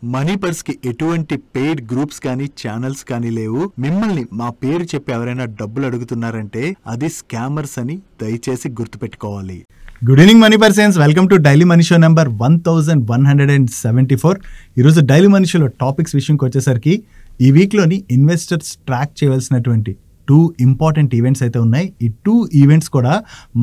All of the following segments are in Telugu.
మనీపర్స్ కి ఎటువంటి పెయిడ్ గ్రూప్స్ కానీ ఛానల్స్ కానీ లేవు. మిమ్మల్ని మా పేరు చెప్పి ఎవరైనా డబ్బులు అడుగుతున్నారంటే అది స్కామర్స్ అని దయచేసి గుర్తుపెట్టుకోవాలి. Good evening money persons, welcome to daily money show number 1174. ఈరోజు డైలీ మనీ షోలో టాపిక్స్ విషయంకి వచ్చేసరికి ఈ వీక్లోని ఇన్వెస్టర్స్ ట్రాక్ చేయవలసినటువంటి 2 ఇంపార్టెంట్ ఈవెంట్స్ అయితే ఉన్నాయి. ఈ 2 ఈవెంట్స్ కూడా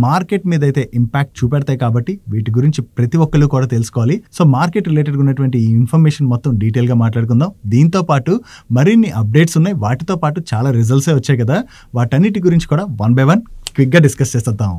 మార్కెట్ మీద అయితే ఇంపాక్ట్ చూపెడతాయి కాబట్టి వీటి గురించి ప్రతి ఒక్కరు కూడా తెలుసుకోవాలి. సో మార్కెట్ రిలేటెడ్ ఉన్నటువంటి ఈ ఇన్ఫర్మేషన్ మొత్తం డీటెయిల్గా మాట్లాడుకుందాం. దీంతో పాటు మరిన్ని అప్డేట్స్ ఉన్నాయి, వాటితో పాటు చాలా రిజల్ట్సే వచ్చాయి కదా, వాటన్నిటి గురించి కూడా 1 by 1 క్విక్గా డిస్కస్ చేసేద్దాం.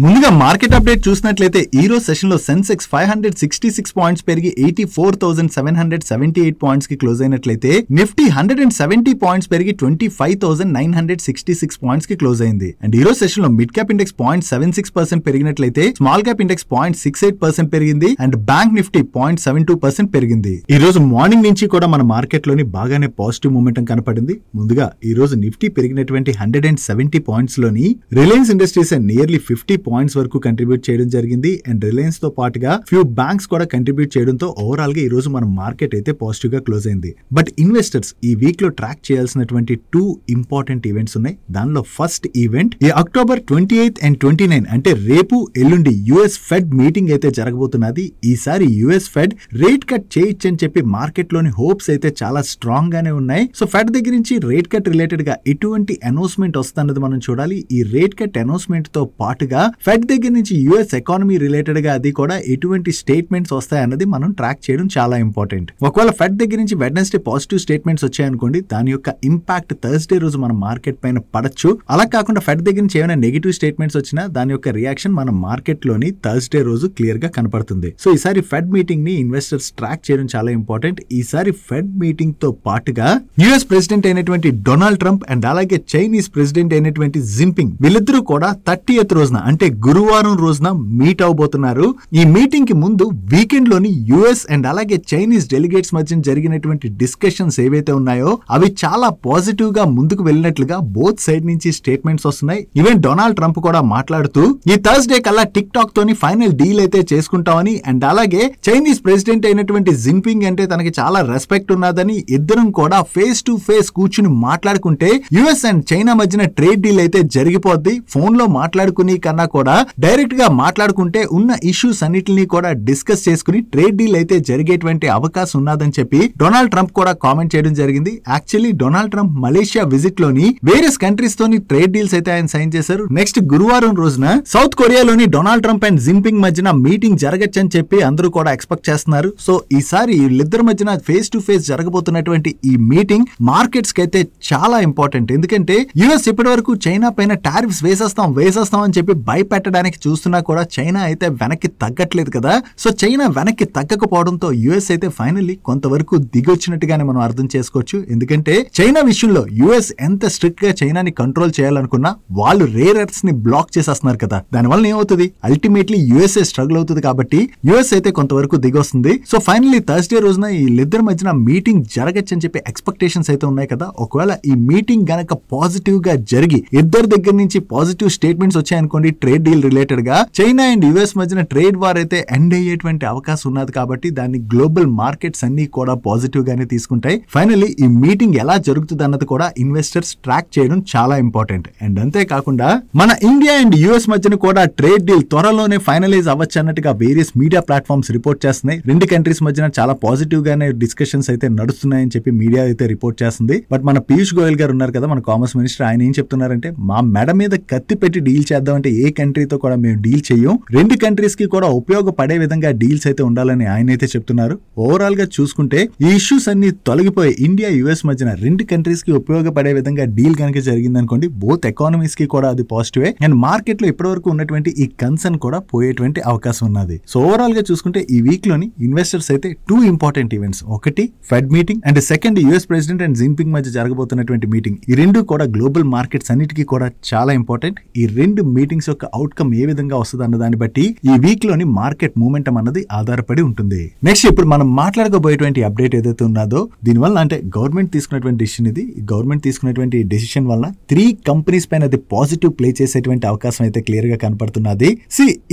ముందుగా మార్కెట్ అప్డేట్ చూసినట్లయితే ఈ రోజు సెషన్లో సెన్సెక్స్ 566 పాయింట్స్ పెరిగి 84,778 పాయింట్స్ కి క్లోజ్ అయినట్లయితే నిఫ్టీ 170 పాయింట్స్ పెరిగి 25,966 పాయింట్స్ కి క్లోజ్ అయింది. అండ్ ఈ రోజు సెషన్ లో మిడ్ క్యాప్ ఇండెక్స్ 0.76% పెరిగినట్లయితే స్మాల్ క్యాప్ ఇండెక్స్ 0.68% పెరిగింది అండ్ బ్యాంక్ నిఫ్టీ 0.72% పెరిగింది. ఈ రోజు మార్నింగ్ నుంచి కూడా మన మార్కెట్ లోని బాగానే పాజిటివ్ మూమెంటం కనపడింది. ముందుగా ఈ రోజు నిఫ్టీ పెరిగినటువంటి 170 పాయింట్స్ లోని రిలయన్స్ ఇండస్ట్రీస్ నియర్లీ 50 పాయింట్స్ వరకు కంట్రిబ్యూట్ చేయడం జరిగింది. అండ్ రిలయన్స్ తో పాటుగా ఫ్యూ బ్యాంక్స్ కూడా కంట్రిబ్యూట్ చేయడంతో ఓవరాల్ గా ఈ రోజు మన మార్కెట్ అయితే పాజిటివ్ గా క్లోజ్ అయింది. బట్ ఇన్వెస్టర్స్ ఈ వీక్ లో ట్రాక్ చేయాల్సినటువంటి 2 ఇంపార్టెంట్ ఈవెంట్స్ ఉన్నాయి. దానిలో ఫస్ట్ ఈవెంట్ ఈ అక్టోబర్ 28 and 29 అంటే రేపు ఎల్లుండి యుఎస్ ఫెడ్ మీటింగ్ అయితే జరగబోతున్నది. ఈసారి యుఎస్ ఫెడ్ రేట్ కట్ చేయొచ్చు అని చెప్పి మార్కెట్ లోని హోప్స్ అయితే చాలా స్ట్రాంగ్ గానే ఉన్నాయి. సో ఫెడ్ దగ్గర నుంచి రేట్ కట్ రిలేటెడ్ గా ఎటువంటి అనౌన్స్మెంట్ వస్తున్నది మనం చూడాలి. ఈ రేట్ కట్ అనౌన్స్మెంట్ తో పాటుగా ఫెడ్ దగ్గర నుంచి యుఎస్ ఎకానమీ రిలేటెడ్ గా అది కూడా ఎటువంటి స్టేట్మెంట్స్ వస్తాయన్నది మనం ట్రాక్ చేయడం చాలా ఇంపార్టెంట్. ఒకవేళ ఫెడ్ దగ్గర నుంచి వెడ్నెస్డే పాజిటివ్ స్టేట్మెంట్స్ వచ్చాయనుకోండి, దాని యొక్క ఇంపాక్ట్ థర్స్డే రోజు మన మార్కెట్ పైన పడచ్చు. అలా కాకుండా ఫెడ్ దగ్గర నుంచి ఏమైనా నెగిటివ్ స్టేట్మెంట్స్ వచ్చినా దాని యొక్క రియాక్షన్ మన మార్కెట్ లోని థర్స్డే రోజు క్లియర్ గా కనపడుతుంది. సో ఈసారి ఫెడ్ మీటింగ్ ని ఇన్వెస్టర్స్ ట్రాక్ చేయడం చాలా ఇంపార్టెంట్. ఈసారి ఫెడ్ మీటింగ్ తో పాటుగా యుఎస్ ప్రెసిడెంట్ అయినటువంటి డొనాల్డ్ ట్రంప్ అండ్ అలాగే చైనీస్ ప్రెసిడెంట్ అయినటువంటి జిన్పింగ్ వీళ్ళిద్దరూ కూడా 30th రోజున అంటే గురువారం రోజున మీట్ అవబోతున్నారు. ఈ మీటింగ్ కి ముందు వీకెండ్ లోని యుఎస్ అండ్ అలాగే చైనీస్ డెలిగేట్స్ మధ్య జరిగినటువంటి డిస్కషన్స్ ఏవైతే ఉన్నాయో అవి చాలా పాజిటివ్ గా ముందుకు వెళ్ళినట్లుగా బోత్ సైడ్ నుంచి స్టేట్మెంట్స్ వస్తున్నాయి. ఈవెన్ డొనాల్డ్ ట్రంప్ కూడా మాట్లాడుతూ ఈ థర్స్డే కల్లా టిక్ టాక్ తోని ఫైనల్ డీల్ అయితే చేసుకుంటామని అండ్ అలాగే చైనీస్ ప్రెసిడెంట్ అయినటువంటి జిన్పింగ్ అంటే తనకి చాలా రెస్పెక్ట్ ఉన్నదని ఇద్దరం కూడా ఫేస్ టు ఫేస్ కూర్చుని మాట్లాడుకుంటే యుఎస్ అండ్ చైనా మధ్యన ట్రేడ్ డీల్ అయితే జరిగిపోద్ది. ఫోన్ లో మాట్లాడుకుని కన్నా కూడా డైరెక్ట్ గా మాట్లాడుకుంటే ఉన్న ఇష్యూస్ అన్నిటిని కూడా డిస్కస్ చేసుకుని ట్రేడ్ డీల్ అయితే జరిగేటువంటి అవకాశం ఉన్నదని చెప్పి డొనాల్డ్ ట్రంప్ కూడా కామెంట్ చేయడం జరిగింది. Actually Donald Trump Malaysia visit లోని వేరియస్ కంట్రీస్ తోని ట్రేడ్ డీల్స్ అయితే ఆయన సైన్ చేశారు. నెక్స్ట్ గురువారం రోజున సౌత్ కొరియాలోని డొనాల్డ్ ట్రంప్ అండ్ జిన్పింగ్ మధ్యన మీటింగ్ జరగచ్చని చెప్పి అందరూ కూడా ఎక్స్పెక్ట్ చేస్తున్నారు. సో ఈసారి వీళ్ళిద్దరి మధ్యన ఫేస్ టు ఫేస్ జరగబోతున్నటువంటి ఈ మీటింగ్ మార్కెట్స్ కి అయితే చాలా ఇంపార్టెంట్. ఎందుకంటే యుఎస్ ఇప్పటి వరకు చైనా పైన టారిఫ్స్ వేసేస్తాం అని చెప్పి భయపెట్టడానికి చూస్తున్నా కూడా చైనా అయితే వెనక్కి తగ్గట్లేదు కదా. సో చైనా వెనక్కి తగ్గకపోవడంతో యుఎస్ అయితే ఫైనల్లీ కొంతవరకు దిగొచ్చినట్టుగానే మనం అర్థం చేసుకోవచ్చు. ఎందుకంటే చైనా విషయంలో యుఎస్ ఎంత స్ట్రిక్ట్ గా చైనాని కంట్రోల్ చేయాలనుకున్నా వాళ్ళు రేర్ ఎర్త్స్ ని బ్లాక్ చేసేస్తున్నారు కదా. దానివల్ల ఏమవుతుంది, అల్టిమేట్లీ యుఎస్ఏ స్ట్రగుల్ అవుతుంది కాబట్టి యుఎస్ అయితే కొంతవరకు దిగొస్తుంది. సో ఫైనల్లీ థర్స్డే రోజున వీళ్ళిద్దరి మధ్యన మీటింగ్ జరగచ్చు అని చెప్పి ఎక్స్పెక్టేషన్స్ అయితే ఉన్నాయి కదా. ఒకవేళ ఈ మీటింగ్ గనక పాజిటివ్ గా జరిగి ఇద్దరి దగ్గర నుంచి పాజిటివ్ స్టేట్మెంట్స్ వచ్చాయనుకోండి ట్రేడ్ డీల్ రిలేటెడ్ గా, చైనా అండ్ యుఎస్ మధ్యన ట్రేడ్ వార్ అయితే ఎండ్ అయ్యేటువంటి అవకాశం ఉన్నది కాబట్టి దాన్ని గ్లోబల్ మార్కెట్స్ అన్ని కూడా పాజిటివ్ గానే తీసుకుంటాయి. ఫైనల్లీ ఈ మీటింగ్ ఎలా జరుగుతుంది అన్నది కూడా ఇన్వెస్టర్స్ ట్రాక్ చేయడం చాలా ఇంపార్టెంట్. అండ్ అంతేకాకుండా మన ఇండియా అండ్ యుఎస్ మధ్యన కూడా ట్రేడ్ డీల్ త్వరలోనే ఫైనలైజ్ అవ్వచ్చు అన్నట్టుగా వేరియస్ మీడియా ప్లాట్ఫామ్స్ రిపోర్ట్ చేస్తున్నాయి. రెండు కంట్రీస్ మధ్యన చాలా పాజిటివ్ గానే డిస్కషన్స్ అయితే నడుస్తున్నాయని చెప్పి మీడియా అయితే రిపోర్ట్ చేస్తుంది. బట్ మన పీయూష్ గోయల్ గారు ఉన్నారు కదా, మన కామర్స్ మినిస్టర్, ఆయన ఏం చెప్తున్నారంటే మా మెడ మీద కత్తి పెట్టి డీల్ చేద్దామంటే ఏ కంట్రీతో కూడా మేము డీల్ చెయ్యం, రెండు కంట్రీస్ కి కూడా ఉపయోగపడే విధంగా డీల్స్ అయితే ఉండాలని ఆయన అయితే చెప్తున్నారు. ఓవరాల్ గా చూసుకుంటే ఈ ఇష్యూస్ అన్ని తొలగిపోయి ఇండియా యుఎస్ మధ్యన రెండు కంట్రీస్ కి ఉపయోగపడే విధంగా డీల్ కనుక జరిగింది అనుకోండి, బోత్ ఎకానమీస్ కి కూడా అది పాజిటివే అండ్ మార్కెట్ లో ఇప్పటి వరకు ఉన్నటువంటి ఈ కన్సర్న్ కూడా పోయేటువంటి అవకాశం ఉన్నది. సో ఓవరాల్ గా చూసుకుంటే ఈ వీక్ లోని ఇన్వెస్టర్స్ అయితే 2 ఇంపార్టెంట్ ఈవెంట్స్, ఒకటి fed meeting and second US president and Jinping మధ్య జరగబోతున్నటువంటి మీటింగ్, ఈ రెండు కూడా గ్లోబల్ మార్కెట్స్ అన్నిటికీ కూడా చాలా ఇంపార్టెంట్. ఈ రెండు మీటింగ్స్ యొక్క ఒక అవుట్కమ్ ఏ విధంగా వస్తుంది అన్న దాన్ని బట్టి ఈ వీక్ లోని మార్కెట్ మూమెంటం అన్నది ఆధారపడి ఉంటుంది. నెక్స్ట్ ఇప్పుడు మనం మాట్లాడుకోబోయేటువంటి అప్డేట్ ఏదైతే ఉన్నదో దీనివల్ల అంటే గవర్నమెంట్ తీసుకున్నటువంటి డిసిషన్ ఇది. గవర్నమెంట్ తీసుకున్నటువంటి డిసిషన్ వల్ల 3 కంపెనీస్ పైన అది పాజిటివ్ ప్లే చేసేటువంటి అవకాశం అయితే క్లియర్ గా కనపడుతున్నది.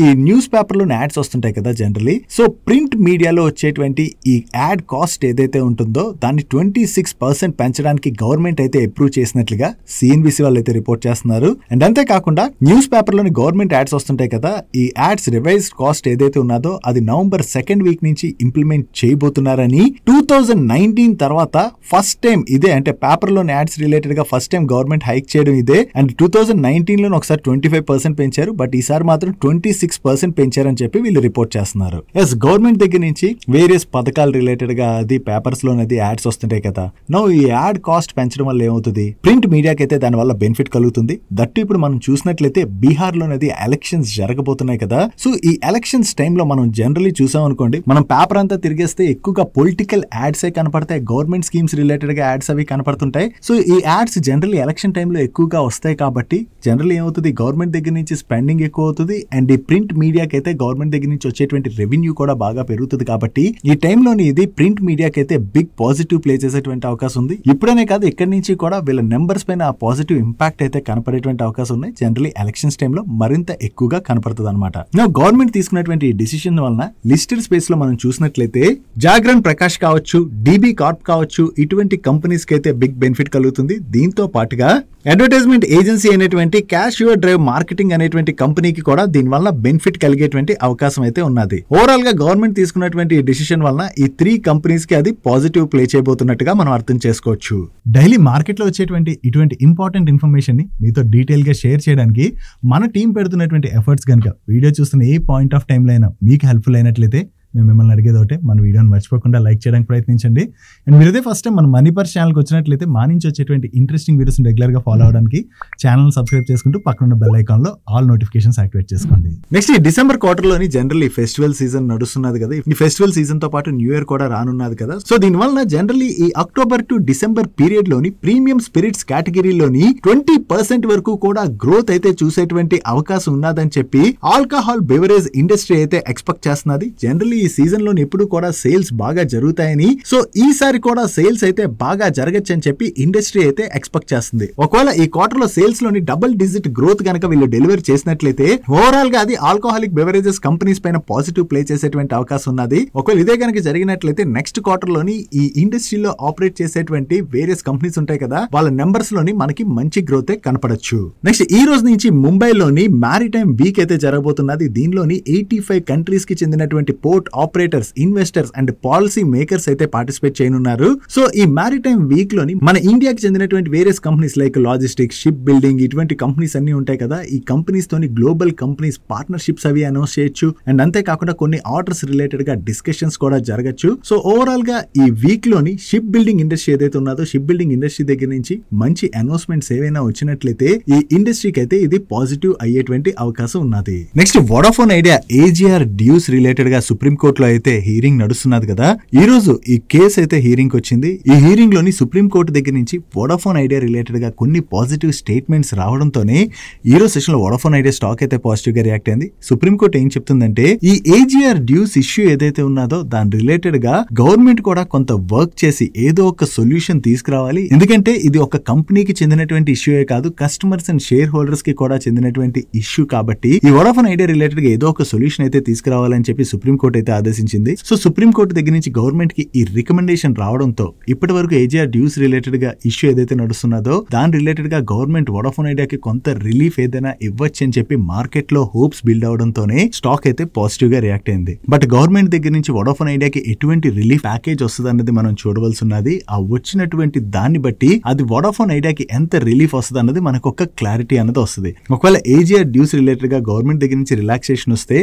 ఈ న్యూస్ పేపర్ లో యాడ్స్ వస్తుంటాయి కదా జనరలీ. సో ప్రింట్ మీడియాలో వచ్చేటువంటి ఈ యాడ్ కాస్ట్ ఏదైతే ఉంటుందో దాన్ని 26% పెంచడానికి గవర్నమెంట్ అయితే అప్రూవ్ చేసినట్లుగా సిఎన్బిసి వాళ్ళు అయితే రిపోర్ట్ చేస్తున్నారు. అండ్ అంతేకాకుండా న్యూస్ పేపర్ లోని గవర్నమెంట్ యాడ్స్ వస్తుంటాయి కదా, ఈ యాడ్స్ రివైజ్డ్ కాస్ట్ ఏదైతే ఉన్నదో అది నవంబర్ 2nd వీక్ నుంచి ఇంప్లిమెంట్ చేయబోతున్నారని 2019 తర్వాత ఫస్ట్ టైం ఇదే అంటే పేపర్ లోని యాడ్స్ రిలేటెడ్ గా ఫస్ట్ టైం గవర్నమెంట్ హైక్ చేయడం ఇదే. అండ్ 2019 లో ఒకసారి 25% పెంచారు, బట్ ఈసారి మాత్రం 26% పెంచారని చెప్పి వీళ్ళు రిపోర్ట్ చేస్తున్నారు. ఎస్ గవర్నమెంట్ దగ్గర నుంచి వేరియస్ పథకాలు రిలేటెడ్ గా అది పేపర్స్ లోనది యాడ్స్ వస్తుంటాయి కదా. నో ఈ యాడ్ కాస్ట్ పెంచడం వల్ల ఏమవుతుంది, ప్రింట్ మీడియాకి అయితే దాని వల్ల బెనిఫిట్ కలుగుతుంది. దట్టు ఇప్పుడు మనం చూసినట్లయితే బీహార్ లోనది ఎలక్షన్స్ జరగబోతున్నాయి కదా. సో ఈ ఎలక్షన్స్ టైంలో మనం జనరలీ చూసాం అనుకోండి, మనం పేపర్ అంతా తిరిగేస్తే ఎక్కువగా పొలిటికల్ యాడ్స్ కనపడతాయి, గవర్నమెంట్ స్కీమ్స్ రిలేటెడ్ గా యాడ్స్ అవి కనపడుతుంటాయి. సో ఈ యాడ్స్ జనరల్లీ ఎలక్షన్ టైంలో ఎక్కువగా వస్తాయి కాబట్టి జనరల్ ఏమవుతుంది, గవర్నమెంట్ దగ్గర నుంచి స్పెండింగ్ ఎక్కువ అవుతుంది. అండ్ ఈ ప్రింట్ మీడియాకి అయితే గవర్నమెంట్ దగ్గర నుంచి వచ్చేటువంటి రెవెన్యూ కూడా బాగా పెరుగుతుంది. కాబట్టి ఈ టైంలోని ఇది ప్రింట్ మీడియాకి అయితే బిగ్ పాజిటివ్ ప్లే చేసేటువంటి అవకాశం ఉంది. ఇప్పుడనే కాదు ఇక్కడి నుంచి కూడా వీళ్ళ నెంబర్స్ పైన ఆ పాజిటివ్ ఇంపాక్ట్ అయితే కనపడేటువంటి అవకాశం ఉన్నాయి. జనరల్లీ ఎలక్షన్స్ టైంలో మరింత ఎక్కువగా కనపడుతుంది అనమాట. గవర్నమెంట్ తీసుకున్నటువంటి డిసిషన్ వలన లిస్టెడ్ స్పేస్ లో మనం చూసినట్లయితే జాగ్రన్ ప్రకాష్ కావచ్చు, డీబీ కార్ప్ కావచ్చు, ఇటువంటి కంపెనీస్ కి అయితే బిగ్ బెనిఫిట్ కలుగుతుంది. దీంతో పాటుగా అడ్వర్టైజ్మెంట్ ఏజెన్సీ అనేటువంటి క్యాష్ యువర్ డ్రైవ్ మార్కెటింగ్ అనేటువంటి కంపెనీకి కూడా దీనివల్ల బెనిఫిట్ కలిగేటువంటి అవకాశం అయితే ఉన్నది. ఓవరాల్ గా గవర్నమెంట్ తీసుకున్నటువంటి డిసిషన్ వలన ఈ 3 కంపెనీస్ కి అది పాజిటివ్ ప్లే చేయబోతున్నట్టుగా మనం అర్థం చేసుకోవచ్చు. డైలీ మార్కెట్ లో వచ్చేటువంటి ఇటువంటి ఇంపార్టెంట్ ఇన్ఫర్మేషన్ ని మీతో డీటెయిల్ గా షేర్ చేయడానికి మన టీం పెడుతున్నటువంటి ఎఫర్ట్స్ కనుక వీడియో చూస్తున్న ఏ పాయింట్ ఆఫ్ టైం లో అయినా మీకు హెల్ప్ఫుల్ అయినట్లయితే మేము మిమ్మల్ని అడిగేది ఒకటే, మన వీడియోని మర్చిపోకుండా లైక్ చేయడానికి ప్రయత్నించండి. అండ్ మీరు ఇదే ఫస్ట్ టైం మన మనీ పర్స్ ఛానల్కి వచ్చినట్లయితే మా నుంచి వచ్చేటువంటి ఇంట్రెస్టింగ్ వీడియోస్ రెగ్యులర్ గా ఫాలో అవడానికి ఛానల్ సబ్స్క్రైబ్ చేసుకుంటూ పక్కన బెల్ ఐకాన్ లో ఆల్ నోటిఫికేషన్స్ యాక్టివేట్ చేసుకోండి. నెక్స్ట్ ఈ డిసెంబర్ క్వార్టర్ లోని జనరల్లీ ఫెస్టివల్ సీజన్ నడుస్తున్నది కదా. ఈ ఫెస్టివల్ సీజన్ తో పాటు న్యూ ఇయర్ కూడా రానున్నది కదా. సో దీనివల్ల జనరల్లీ ఈ అక్టోబర్ టు డిసెంబర్ పీరియడ్ లోని ప్రీమియం స్పిరిట్స్ కేటగిరీలోని 20% వరకు కూడా గ్రోత్ అయితే చూసేటువంటి అవకాశం ఉన్నదని చెప్పి ఆల్కహాల్ బెవరేజ్ ఇండస్ట్రీ అయితే ఎక్స్పెక్ట్ చేస్తున్నది. జనరల్లీ ఈ సీజన్ లో ఎప్పుడు కూడా సేల్స్ బాగా జరుగుతాయని, సో ఈసారి కూడా సేల్స్ అయితే బాగా జరగచ్చు అని చెప్పి ఇండస్ట్రీ అయితే ఎక్స్పెక్ట్ చేస్తుంది. ఒకవేళ ఈ క్వార్టర్ లో సేల్స్ లోని డబుల్ డిజిట్ గ్రోత్ కనుక వీళ్ళు డెలివరీ చేసినట్లయితే ఓవరాల్ గా అది ఆల్కహాలిక్ బెవరేజెస్ కంపెనీస్ పైన పాజిటివ్ ప్లే చేసేటువంటి అవకాశం ఉన్నది. ఒకవేళ ఇదే కనుక జరిగినట్లయితే నెక్స్ట్ క్వార్టర్ లోని ఈ ఇండస్ట్రీలో ఆపరేట్ చేసేటువంటి వేరియస్ కంపెనీస్ ఉంటాయి కదా, వాళ్ళ నెంబర్స్ లోని మనకి మంచి గ్రోత్ కనపడచ్చు. నెక్స్ట్ ఈ రోజు నుంచి ముంబైలోని మ్యారిటైమ్ వీక్ అయితే జరగబోతున్నది. దీనిలోని 85 కంట్రీస్ కి చెందినటువంటి port operators, investors and policy makers అయితే పార్టిసిపేట్ చేయనున్నారు. సో ఈ మ్యారిటైమ్ వీక్ లోని మన ఇండియాకి చెందినటువంటి various companies like logistics, ship building ఇటువంటి కంపెనీస్ అన్ని ఉంటాయి కదా, ఈ కంపెనీస్ తోని గ్లోబల్ కంపెనీస్ పార్ట్నర్షిప్స్ అవి అనౌన్స్ చేయొచ్చు. అండ్ అంతేకాకుండా కొన్ని ఆర్డర్స్ రిలేటెడ్ గా డిస్కషన్స్ కూడా జరగచ్చు. సో ఓవరాల్ గా ఈ వీక్ లోని షిప్ బిల్డింగ్ ఇండస్ట్రీ ఏదైతే ఉన్నదో, షిప్ బిల్డింగ్ ఇండస్ట్రీ దగ్గర నుంచి మంచి అనౌన్స్మెంట్స్ ఏవైనా వచ్చినట్లయితే ఈ ఇండస్ట్రీకి అయితే ఇది పాజిటివ్ అయ్యేటువంటి అవకాశం ఉన్నది. Next Vodafone Idea AGR dues related గా సుప్రీం కోర్టులో అయితే హీరింగ్ నడుస్తున్నది కదా. ఈ రోజు ఈ కేసు అయితే హీరింగ్ వచ్చింది. ఈ హీరింగ్ లోని సుప్రీం కోర్టు దగ్గర నుంచి వోడాఫోన్ ఐడియా రిలేటెడ్ గా కొన్ని పాజిటివ్ స్టేట్మెంట్స్ రావడంతోనే ఈ రోజు సెషన్ లో వోడాఫోన్ ఐడియా స్టాక్ అయితే పాజిటివ్ గా రియాక్ట్ అయింది. సుప్రీం కోర్టు ఏం చెప్తుందంటే ఈ AGR డ్యూస్ ఇష్యూ ఏదైతే ఉన్నదో దాని రిలేటెడ్ గా గవర్నమెంట్ కూడా కొంత వర్క్ చేసి ఏదో ఒక సొల్యూషన్ తీసుకురావాలి. ఎందుకంటే ఇది ఒక కంపెనీకి చెందినటువంటి ఇష్యూయే కాదు, కస్టమర్స్ అండ్ షేర్ హోల్డర్స్ కి కూడా చెందినటువంటి ఇష్యూ. కాబట్టి ఈ వోడాఫోన్ ఐడియా రిలేటెడ్ గా ఏదో ఒక సొల్యూషన్ అయితే తీసుకురావాలని చెప్పి సుప్రీం కోర్టు అయితే ఆదేశించింది. సో సుప్రీం కోర్టు దగ్గర నుంచి గవర్నమెంట్ కి ఈ రికమెండేషన్ రావడంతో ఇప్పటి వరకు AGR డ్యూస్ రిలేటెడ్ గా ఇష్యూ ఏదైతే నడుస్తున్నదో దాని రిలేటెడ్ గా గవర్నమెంట్ వోడాఫోన్ ఐడియాకి కొంత రిలీఫ్ ఏదైనా ఇవ్వచ్చు అని చెప్పి మార్కెట్ లో హోప్స్ బిల్డ్ అవడంతోనే స్టాక్ అయితే పాజిటివ్ గా రియాక్ట్ అయింది. బట్ గవర్నమెంట్ దగ్గర నుంచి వోడాఫోన్ ఐడియాకి ఎటువంటి రిలీఫ్ ప్యాకేజ్ వస్తుంది అన్నది మనం చూడవలసి ఉన్నది. ఆ వచ్చినటువంటి దాన్ని బట్టి అది వోడాఫోన్ ఐడియాకి ఎంత రిలీఫ్ వస్తుంది అన్నది మనకు ఒక క్లారిటీ అన్నది వస్తుంది. ఒకవేళ AGR డ్యూస్ రిలేటెడ్ గా గవర్నమెంట్ దగ్గర నుంచి రిలాక్సేషన్ వస్తే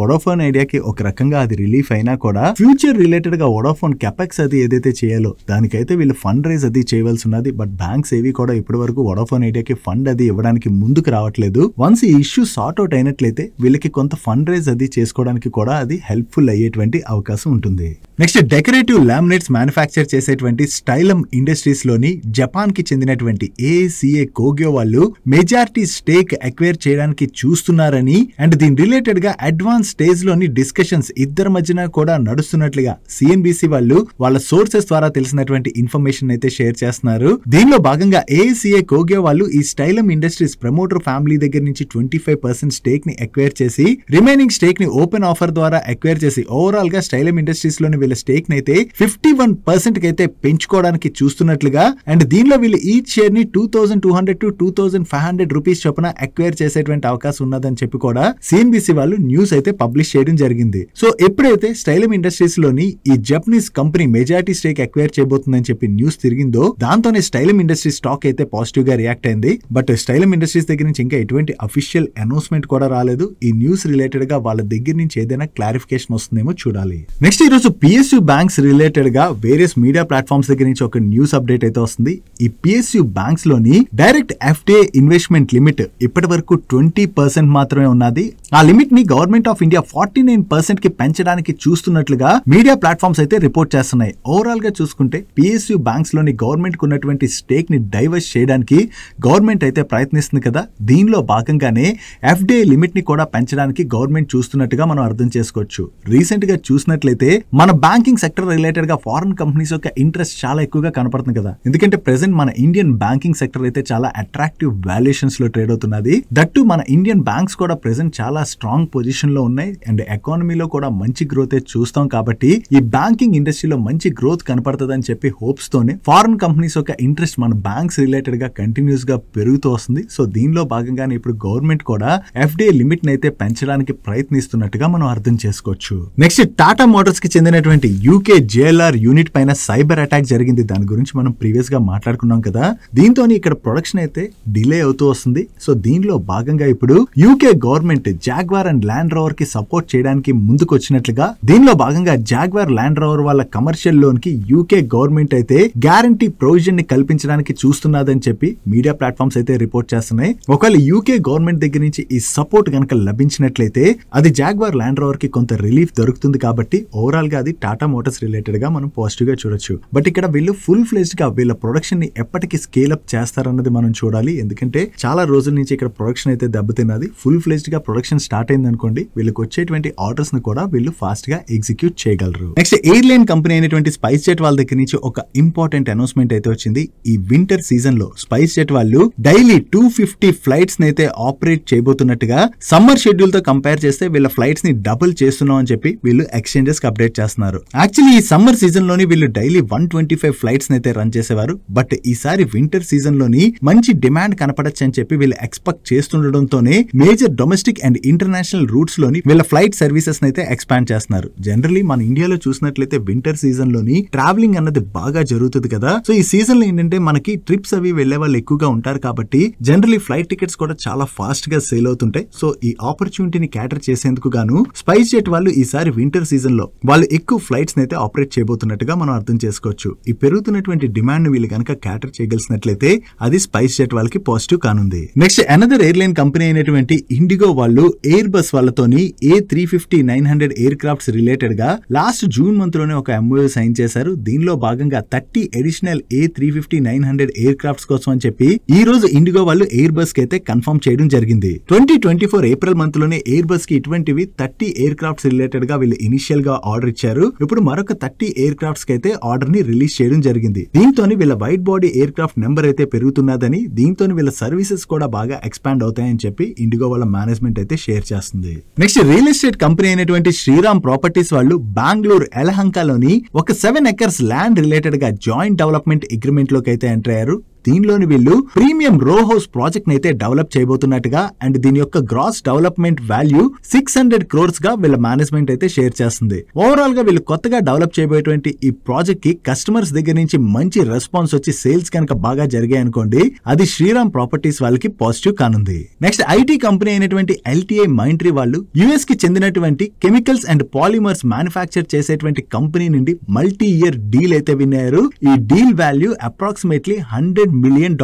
వోడాఫోన్ ఐడియాకి ఒక రకంగా అది అది రిలీఫ్ అయినా కూడా ఫ్యూచర్ రిలేటెడ్ గా వోడాఫోన్ కెపెక్స్ అది ఏదైతే చేయాలో దానికైతే వీళ్ళు ఫండ్ రైజ్ అది చేయవలసి ఉన్నది. బట్ బ్యాంక్స్ ఏవి కూడా ఇప్పటి వరకు వోడాఫోన్ ఐడియాకి ఫండ్ అది ఇవ్వడానికి ముందుకు రావట్లేదు. వన్స్ ఈ ఇష్యూ సార్ట్ అవుట్ అయినట్లయితే వీళ్ళకి కొంత ఫండ్ రైజ్ అది చేసుకోవడానికి కూడా అది హెల్ప్ఫుల్ అయ్యేటువంటి అవకాశం ఉంటుంది. నెక్స్ట్ డెకరేటివ్ లామినేట్స్ మ్యానుఫ్యాక్చర్ చేసేటువంటి స్టైలమ్ ఇండస్ట్రీస్ లోని జపాన్ కి చెందినటువంటి ఏసిఏ కోగ్యో వాళ్ళు మెజారిటీ స్టేక్ అక్వైర్ చేయడానికి చూస్తున్నారని అండ్ దీని రిలేటెడ్ గా అడ్వాన్స్ స్టేజ్ లోని డిస్కషన్స్ ఇద్దరి మధ్యన కూడా నడుస్తున్నట్లుగా సిఎన్బిసి వాళ్ళు వాళ్ళ సోర్సెస్ ద్వారా తెలిసినటువంటి ఇన్ఫర్మేషన్ అయితే షేర్ చేస్తున్నారు. దీనిలో భాగంగా ఏసిఏ కోగ్యో వాళ్ళు ఈ స్టైలమ్ ఇండస్ట్రీస్ ప్రమోటర్ ఫ్యామిలీ దగ్గర నుంచి 25% స్టేక్ ని అక్వైర్ చేసి రిమైనింగ్ స్టేక్ ని ఓపెన్ ఆఫర్ ద్వారా అక్వైర్ చేసి ఓవరాల్ గా స్టైలమ్ ఇండస్ట్రీస్ లోని వీళ్ళ స్టేక్ ని అయితే 51% కి అయితే పెంచుకోవడానికి చూస్తున్నట్లుగా అండ్ దీనిలో వీళ్ళు ఈచ్ షేర్ ని 2200 to 2500 రూపీస్ చొప్పున అక్వైర్ చేసేటువంటి అవకాశం ఉన్నదని చెప్పి కూడా సిఎన్బిసి వాళ్ళు న్యూస్ అయితే పబ్లిష్ చేయడం జరిగింది. సో ఎప్పుడైతే స్టైలమ్ ఇండస్ట్రీస్ లోని ఈ Japanese company majority stake acquire చేయబోతుందని చెప్పి న్యూస్ తిరిగిందో దాంతోనే స్టైలమ్ ఇండస్ట్రీస్ స్టాక్ అయితే పాజిటివ్ గా రియాక్ట్ అయింది. బట్ స్టైలమ్ ఇండస్ట్రీస్ దగ్గర నుంచి ఇంకా ఎటువంటి అఫీషియల్ అనౌన్స్మెంట్ కూడా రాలేదు. ఈ న్యూస్ రిలేటెడ్ గా వాళ్ళ దగ్గర నుంచి ఏదైనా క్లారిఫికేషన్ వస్తుందేమో చూడాలి. నెక్స్ట్ ఈ రోజు పిఎస్యు బ్యాంక్స్ రిలేటెడ్ గా వేరియస్ మీడియా ప్లాట్ఫామ్స్ దగ్గర నుంచి ఒక న్యూస్ అప్డేట్ అయితే వస్తుంది. ఈ పిఎస్యు బ్యాంక్స్ లోని డైరెక్ట్ ఎఫ్డిఐ ఇన్వెస్ట్మెంట్ లిమిట్ ఇప్పటి వరకు 20% మాత్రమే ఉన్నది. ఆ లిమిట్ ని గవర్నమెంట్ ఆఫ్ ఇండియా 49% కి పెంచడానికి చూస్తున్నట్లుగా మీడియా ప్లాట్ఫామ్స్ అయితే రిపోర్ట్ చేస్తున్నాయి. ఓవరాల్ గా చూసుకుంటే పిఎస్యు బ్యాంక్స్ లోని గవర్నమెంట్ కు ఉన్నటువంటి స్టేక్ ని డైవర్స్ చేయడానికి గవర్నమెంట్ అయితే ప్రయత్నిస్తుంది కదా. దీనిలో భాగంగానే ఎఫ్డిఐ లిమిట్ ని కూడా పెంచడానికి గవర్నమెంట్ చూస్తున్నట్టుగా మనం అర్థం చేసుకోవచ్చు. రీసెంట్ గా చూసినట్లయితే మన బ్యాంకింగ్ సెక్టర్ రిలేటెడ్ గా ఫారెన్ కంపెనీస్ యొక్క ఇంట్రెస్ట్ చాలా ఎక్కువగా కనపడుతుంది కదా. ఎందుకంటే ప్రెసెంట్ మన ఇండియన్ బ్యాంకింగ్ సెక్టర్ అయితే చాలా అట్రాక్టివ్ వాల్యుయేషన్స్ లో ట్రేడ్ అవుతున్నది. దట్టు మన ఇండియన్ బ్యాంక్స్ కూడా ప్రెసెంట్ చాలా స్ట్రాంగ్ పొజిషన్ లో ఉన్నాయి అండ్ ఎకానమీలో కూడా మంచి గ్రోత్ చూస్తాం. కాబట్టి ఈ బ్యాంకింగ్ ఇండస్ట్రీలో మంచి గ్రోత్ కనపడుతుందని చెప్పి హోప్స్ తోనే ఫారెన్ కంపెనీస్ యొక్క ఇంట్రెస్ట్ మన బ్యాంక్స్ రిలేటెడ్ గా కంటిన్యూస్ గా పెరుగుతూ వస్తుంది. సో దీనిలో భాగంగానే ఇప్పుడు గవర్నమెంట్ కూడా ఎఫ్డిఐ లిమిట్ ని అయితే పెంచడానికి ప్రయత్నిస్తున్నట్టుగా మనం అర్థం చేసుకోవచ్చు. నెక్స్ట్ టాటా మోటార్స్ కి చెందినటువంటి యూకే జేఎల్ఆర్ యూనిట్ పైన సైబర్ అటాక్ జరిగింది. దాని గురించి మనం ప్రీవియస్ గా మాట్లాడుకున్నాం కదా. దీంతో ఇక్కడ ప్రొడక్షన్ అయితే డిలే అవుతూ వస్తుంది. సో దీనిలో భాగంగా ఇప్పుడు UK government jaguar and land rover కి సపోర్ట్ చేయడానికి ముందుకు వచ్చినట్లుగా దీనిలో భాగంగా జాగ్వార్ ల్యాండ్ రోవర్ వాళ్ళ కమర్షియల్ లోన్ కి యూకే గవర్నమెంట్ అయితే గ్యారంటీ ప్రొవిజన్ ని కల్పించడానికి చూస్తున్నదని చెప్పి మీడియా ప్లాట్ఫామ్స్ అయితే రిపోర్ట్ చేస్తున్నాయి. ఒకవేళ యూకే గవర్నమెంట్ దగ్గర నుంచి ఈ సపోర్ట్ కనుక లభించినట్లయితే అది జాగ్వార్ ల్యాండ్ రోవర్ కి కొంత రిలీఫ్ దొరుకుతుంది. కాబట్టి ఓవరాల్ గా అది టాటా మోటార్స్ రిలేటెడ్ గా మనం పాజిటివ్ గా చూడొచ్చు. బట్ ఇక్కడ వీళ్ళు ఫుల్ ఫ్లెజ్డ్ గా వీళ్ళ ప్రొడక్షన్ ని ఎప్పటికీ స్కేల్ అప్ చేస్తారన్నది మనం చూడాలి. ఎందుకంటే చాలా రోజుల నుంచి ఇక్కడ ప్రొడక్షన్ అయితే దెబ్బతిన్నది. ఫుల్ ఫ్లెజ్డ్ గా ప్రొడక్షన్ స్టార్ట్ అయింది అనుకోండి, వీళ్ళకి వచ్చేటువంటి ఆర్డర్స్ ని కూడా వీళ్ళు ఫాస్ట్ గా ఎగ్జిక్యూట్ చేయగలరు. నెక్స్ట్ ఎయిర్లైన్ కంపెనీ అయినటువంటి స్పైస్ జెట్ వాళ్ళ దగ్గర నుంచి ఒక ఇంపార్టెంట్ అనౌన్స్మెంట్ అయితే వచ్చింది. ఈ వింటర్ సీజన్ లో స్పైస్ జెట్ వాళ్ళు డైలీ 250 ఫ్లైట్స్ ని అయితే ఆపరేట్ చేయబోతున్నట్టుగా సమ్మర్ షెడ్యూల్ తో కంపేర్ చేస్తే వీళ్ళ ఫ్లైట్స్ ని డబుల్ చేస్తున్నాం అని చెప్పి వీళ్ళు ఎక్స్చేంజెస్ కి అప్డేట్ చేస్తున్నారు. యాక్చువల్లీ ఈ సమ్మర్ సీజన్ లోని వీళ్ళు డైలీ 125 ఫ్లైట్స్ ని అయితే రన్ చేసేవారు. బట్ ఈసారి వింటర్ సీజన్ లోని మంచి డిమాండ్ కనపడచ్చు అని చెప్పి వీళ్ళు ఎక్స్పెక్ట్ చేస్తుండటంతోనే major domestic and international routes లోని వీళ్ళ ఫ్లైట్ సర్వీసెస్ అయితే ఎక్స్పాండ్ చేస్తున్నారు. జనరల్లీ మన ఇండియాలో చూసినట్లయితే వింటర్ సీజన్ లోని ట్రావెలింగ్ అన్నది బాగా జరుగుతుంది కదా. సో ఈ సీజన్ లో ఏంటంటే మనకి ట్రిప్స్ అవి వెళ్లే వాళ్ళు ఎక్కువగా ఉంటారు. కాబట్టి జనరల్లీ ఫ్లైట్ టికెట్స్ కూడా చాలా ఫాస్ట్ గా సేల్ అవుతుంటాయి. సో ఈ ఆపర్చునిటీని క్యాటర్ చేసేందుకు గాను స్పైస్ జెట్ వాళ్ళు ఈసారి వింటర్ సీజన్ లో వాళ్ళు ఎక్కువ ఫ్లైట్స్ అయితే ఆపరేట్ చేయబోతున్నట్టుగా మనం అర్థం చేసుకోవచ్చు. ఈ పెరుగుతున్నటువంటి డిమాండ్ వీళ్ళు కనుక క్యాటర్ చేయగలిసినట్లయితే అది స్పైస్ జెట్ వాళ్ళకి పాజిటివ్ కానుంది. నెక్స్ట్ అనదర్ ఎయిర్లైన్ కంపెనీ అయినటువంటి ఇండిగో వాళ్ళు ఎయిర్ బస్ వాళ్ళతోని A350-900 ఎయిర్ క్రాఫ్ట్స్ రిలేటెడ్ గా లాస్ట్ జూన్ మంత్ లోనే ఒక MOU సైన్ చేశారు. దీనిలో భాగంగా 30 అడిషనల్ A350-900 ఎయిర్ క్రాఫ్ట్స్ కోసం అని చెప్పి ఈ రోజు ఇండిగో వాళ్ళు ఎయిర్ బస్ కి అయితే కన్ఫర్మ్ చేయడం జరిగింది. 2024 ఏప్రిల్ మంత్ లోనే ఎయిర్ బస్ కి ఇటువంటివి 30 ఎయిర్ క్రాఫ్ట్స్ రిలేటెడ్ గా వీళ్ళు ఇనిషియల్ గా ఆర్డర్ ఇచ్చారు. ఇప్పుడు మరొక 30 ఎయిర్ క్రాఫ్ట్స్ కి అయితే ఆర్డర్ ని రిలీజ్ చేయడం జరిగింది. దీంతో వీళ్ళ wide body air craft number అయితే పెరుగుతున్నదని, దీంతో వీళ్ళ సర్వీసెస్ కూడా బాగా ఎక్స్పాండ్ అవుతాయని చెప్పి ఇండిగో వాళ్ళ మేనేజ్మెంట్ అయితే షేర్ చేస్తుంది. నెక్స్ట్ రియల్ ఎస్టేట్ కంపెనీ అయినటువంటి శ్రీరామ్ ప్రాపర్టీస్ వాళ్ళు బెంగళూరు ఎలహంకలోని ఒక 7 acres ల్యాండ్ రిలేటెడ్ గా జాయింట్ డెవలప్మెంట్ అగ్రిమెంట్ లోకి అయితే ఎంటర్ అయ్యారు. దీనిలోని వీళ్ళు ప్రీమియం రో హౌస్ ప్రాజెక్ట్ ని అయితే డెవలప్ చేయబోతున్నట్టుగా అండ్ దీని యొక్క గ్రాస్ డెవలప్మెంట్ వాల్యూ 600 crores గా వీళ్ళ మేనేజ్మెంట్ అయితే షేర్ చేస్తుంది. ఓవరాల్ గా వీళ్ళు కొత్తగా డెవలప్ చేయబోయేటువంటి ఈ ప్రాజెక్ట్ కి కస్టమర్స్ దగ్గర నుంచి మంచి రెస్పాన్స్ వచ్చి సేల్స్ కనుక బాగా జరిగాయి అనుకోండి, అది శ్రీరామ్ ప్రాపర్టీస్ వాళ్ళకి పాజిటివ్ కానుంది. నెక్స్ట్ ఐటీ కంపెనీ అయినటువంటి LTI Mindtree వాళ్ళు యుఎస్ కి చెందినటువంటి కెమికల్స్ అండ్ పాలిమర్స్ మ్యానుఫ్యాక్చర్ చేసేటువంటి కంపెనీ నుండి మల్టీ ఇయర్ డీల్ అయితే విన్నారు. ఈ deal value approximately $100 million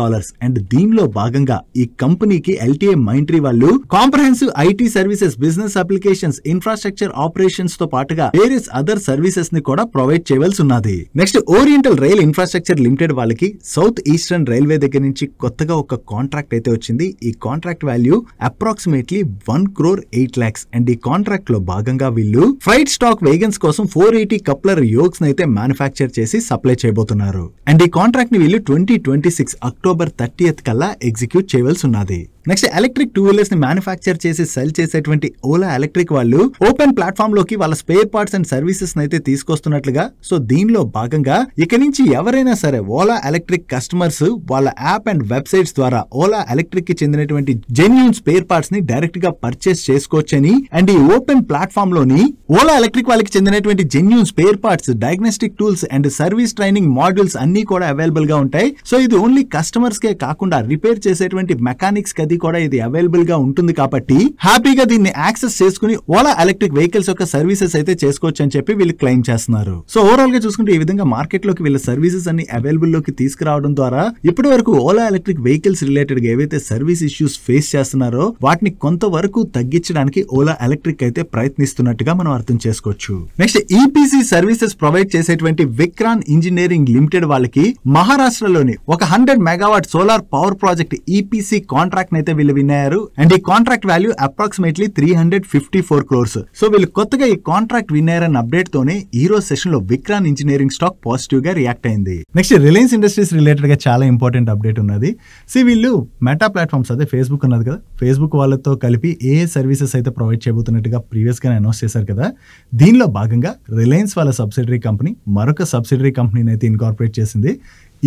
and దీనిలో భాగంగా ఈ కంపెనీకి LTI Mindtree వాళ్ళు comprehensive IT services, business applications, infrastructure operations తో పాటుగా వేరియస్ అదర్ సర్వీసెస్ ని కూడా ప్రొవైడ్ చేయవలసి ఉన్నది. Next oriental rail infrastructure limited వాళ్ళకి సౌత్ ఈస్టర్న్ రైల్వే దగ్గర నుంచి కొత్తగా ఒక కాంట్రాక్ట్ అయితే వచ్చింది. ఈ contract value approximately 1 crore 8 lakhs and ఈ కాంట్రాక్ట్ లో భాగంగా వీళ్ళు ఫ్రైట్ స్టాక్ వేగన్స్ కోసం 480 కప్లర్ యోక్స్ అయితే మ్యానుఫ్యాక్చర్ చేసి సప్లై చేయబోతున్నారు. అండ్ ఈ కాంట్రాక్ట్ ని వీళ్ళు 2026 October 30th కల్లా ఎగ్జిక్యూట్ చేయవలసి ఉన్నది. నెక్స్ట్ ఎలక్ట్రిక్ టూ వీలర్స్ ని మ్యానుఫ్యాక్చర్ చేసి సెల్ చేసేటువంటి ఓలా ఎలక్ట్రిక్ వాళ్ళు ఓపెన్ ప్లాట్ఫామ్ లోకి వాళ్ళ స్పేర్ పార్ట్స్ అండ్ సర్వీసెస్ అయితే తీసుకొస్తున్నట్లుగా, సో దీనిలో భాగంగా ఇక నుంచి ఎవరైనా సరే ఓలా ఎలక్ట్రిక్ కస్టమర్స్ వాళ్ళ యాప్ అండ్ వెబ్సైట్స్ ద్వారా ఓలా ఎలక్ట్రిక్ కి చెందినటువంటి జెన్యూన్ స్పేర్ పార్ట్స్ ని డైరెక్ట్ గా పర్చేస్ చేసుకోవచ్చని అండ్ ఈ ఓపెన్ ప్లాట్ఫామ్ లోని ఓలా ఎలక్ట్రిక్ వాళ్ళకి చెందినటువంటి genuine spare parts, diagnostic tools and service training modules అన్ని కూడా అవైలబుల్ గా ఉంటాయి. సో ఇది ఓన్లీ కస్టమర్స్ కే కాకుండా రిపేర్ చేసేటువంటి మెకానిక్స్ కది కూడా ఇది అవైలబుల్ గా ఉంటుంది కాబట్టి హ్యాపీగా దీన్ని యాక్సెస్ చేసుకుని ఓలా ఎలక్ట్రిక్ వెహికల్స్ యొక్క సర్వీసెస్ అయితే చేసుకోవచ్చు అని చెప్పి వీళ్ళు క్లెయిమ్ చేస్తున్నారు. సో ఓవరాల్ గా చూసుకుంటే ఈ విధంగా మార్కెట్ లోకి వీళ్ళ సర్వీసెస్ అన్ని అవైలబుల్ లోకి తీసుకురావడం ద్వారా ఇప్పటి వరకు ఓలా ఎలక్ట్రిక్ వెహికల్స్ రిలేటెడ్ గా ఏవైతే సర్వీస్ ఇష్యూస్ ఫేస్ చేస్తున్నారో వాటిని కొంతవరకు తగ్గించడానికి ఓలా ఎలక్ట్రిక్ అయితే ప్రయత్నిస్తున్నట్టుగా మనం అర్థం చేసుకోవచ్చు. నెక్స్ట్ ఈపీసీ సర్వీసెస్ ప్రొవైడ్ చేసేటువంటి విక్రాన్ ఇంజనీరింగ్ లిమిటెడ్ వాళ్ళకి మహారాష్ట్రలోని ఒక 100 megawatt solar power project EPC contract అయితే వీళ్ళు విన్నారు. అండ్ ఈ contract value approximately 354 crores. So వీళ్ళు కొత్తగా ఈ కాంట్రాక్ట్ విన్నారన్న అప్డేట్ తోనే ఈ రోజు సెషన్ లో విక్రాన్ ఇంజనీరింగ్ స్టాక్ పాజిటివ్ గా రియాక్ట్ అయింది. నెక్స్ట్ రిలయన్స్ ఇండస్ట్రీస్ రిలేటెడ్ గా చాలా ఇంపార్టెంట్ అప్డేట్ ఉన్నది. వీళ్ళు మెటా ప్లాట్ఫామ్స్ అదే ఫేస్బుక్ ఉన్నది కదా, ఫేస్బుక్ వాళ్ళతో కలిపి ఏ సర్వీసెస్ అయితే ప్రొవైడ్ చేయబోతున్నట్టుగా ప్రీవియస్ గా అనౌన్స్ చేశారు కదా, దీనిలో భాగంగా రిలయన్స్ వాళ్ళ సబ్సిడరీ కంపెనీ మరొక సబ్సిడరీ కంపెనీని అయితే ఇన్కార్పొరేట్ చేసింది.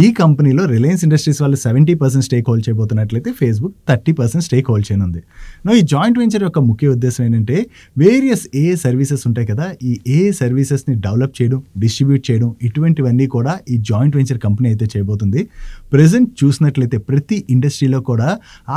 ఈ కంపెనీలో రిలయన్స్ ఇండస్ట్రీస్ వాళ్ళు 70% స్టేక్ హోల్డ్ చేయబోతున్నట్లయితే ఫేస్బుక్ 30% స్టేక్ హోల్డ్ చేయనుంది. ఈ జాయింట్ వెంచర్ యొక్క ముఖ్య ఉద్దేశం ఏంటంటే వేరియస్ ఏ సర్వీసెస్ ఉంటాయి కదా, ఈ ఏ సర్వీసెస్ ని డెవలప్ చేయడం, డిస్ట్రిబ్యూట్ చేయడం, ఇటువంటివన్నీ కూడా ఈ జాయింట్ వెంచర్ కంపెనీ అయితే చేయబోతుంది. ప్రెసెంట్ చూసినట్లయితే ప్రతి ఇండస్ట్రీలో కూడా